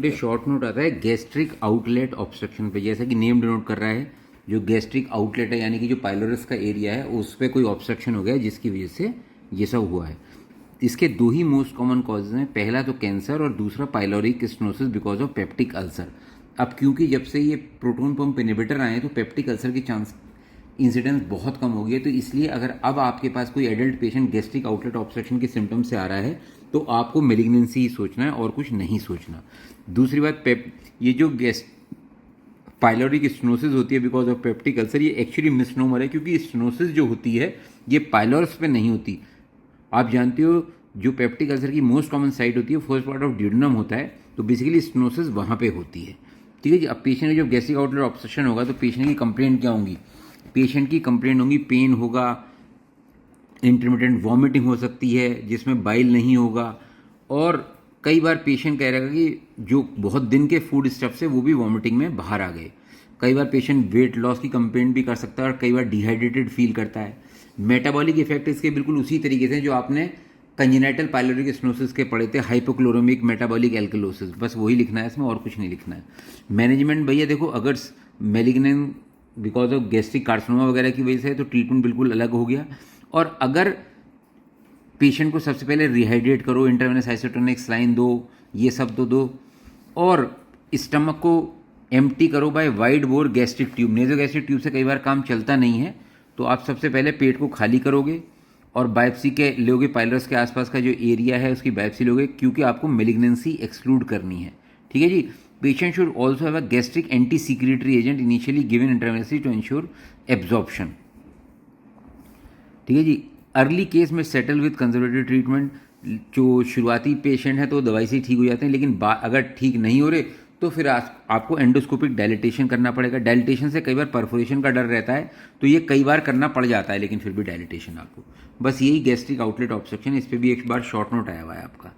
ये short note आता है गैस्ट्रिक आउटलेट ऑब्स्ट्रक्शन पे, जैसा कि नेम डिनोट कर रहा है। जो गैस्ट्रिक आउटलेट है यानी कि जो पाइलोरस का एरिया है उस पर कोई ऑब्स्ट्रक्शन हो गया है जिसकी वजह से ये सब हुआ है। इसके दो ही मोस्ट कॉमन कॉजेज हैं, पहला तो कैंसर और दूसरा pyloric stenosis because of peptic ulcer. अब क्योंकि जब से ये प्रोटोन पंप इनहिबिटर आए हैं तो पेप्टिक अल्सर की चांस इंसिडेंस बहुत कम हो गई है। तो इसलिए अगर अब आपके पास कोई adult patient gastric outlet obstruction के सिम्टम से आ रहा है तो आपको मेलिग्नेंसी ही सोचना है और कुछ नहीं सोचना। दूसरी बात, ये जो पाइलोरिक स्टेनोसिस होती है बिकॉज ऑफ पेप्टिक अल्सर, ये एक्चुअली मिसनोमर है क्योंकि स्टेनोसिस जो होती है ये पाइलोरस पे नहीं होती। आप जानते हो जो पेप्टिक अल्सर की मोस्ट कॉमन साइट होती है फर्स्ट पार्ट ऑफ ड्यूडेनम होता है, तो बेसिकली स्टेनोसिस वहाँ पे होती है। ठीक है जी। अब पेशेंट में जब गैस्ट्रिक आउटलेट ऑब्स्ट्रक्शन होगा तो पेशेंट की कंप्लेंट क्या होंगी? पेशेंट की कंप्लेंट होंगी पेन होगा, इंटरमिटेंट वॉमिटिंग हो सकती है जिसमें बाइल नहीं होगा, और कई बार पेशेंट कह रहेगा कि जो बहुत दिन के फूड स्टफ से वो भी वॉमिटिंग में बाहर आ गए। कई बार पेशेंट वेट लॉस की कंप्लेंट भी कर सकता है और कई बार डिहाइड्रेटेड फील करता है। मेटाबॉलिक इफेक्ट इसके बिल्कुल उसी तरीके से जो आपने कंजेनाइटल पाइलोरिक स्टेनोसिस के पढ़े थे, हाइपोक्लोरोमिक मेटाबॉलिक एल्कलोसिस, बस वही लिखना है इसमें और कुछ नहीं लिखना है। मैनेजमेंट भैया देखो, अगर malignant because of gastric carcinoma वगैरह की वजह से है तो ट्रीटमेंट बिल्कुल अलग हो गया। और अगर पेशेंट को सबसे पहले रिहाइड्रेट करो, इंट्रावेनस आइसोटोनिक सलाइन दो, ये सब तो दो, और स्टमक को एम्प्टी करो by wide bore gastric tube. Nasogastric tube से कई बार काम चलता नहीं है तो आप सबसे पहले पेट को खाली करोगे और बायोप्सी के लोगे, पाइलरस के आसपास का जो एरिया है उसकी बायोप्सी लोगे क्योंकि आपको मेलिग्नेंसी एक्सक्लूड करनी है। ठीक है जी। Patient should also have a gastric anti secretory agent initially given intravenously to ensure absorption. ठीक है जी। अर्ली केस में सेटल विद कंजर्वेटिव ट्रीटमेंट। जो शुरुआती पेशेंट है तो दवाई से ही ठीक हो जाते हैं, लेकिन अगर ठीक नहीं हो रहे तो फिर आपको एंडोस्कोपिक डायलिटेशन करना पड़ेगा। डायलिटेशन से कई बार परफोरेशन का डर रहता है तो ये कई बार करना पड़ जाता है, लेकिन फिर भी डायलिटेशन आपको। बस यही गैस्ट्रिक आउटलेट ऑब्स्ट्रक्शन, इस पर भी एक बार शॉर्ट नोट आया हुआ है आपका।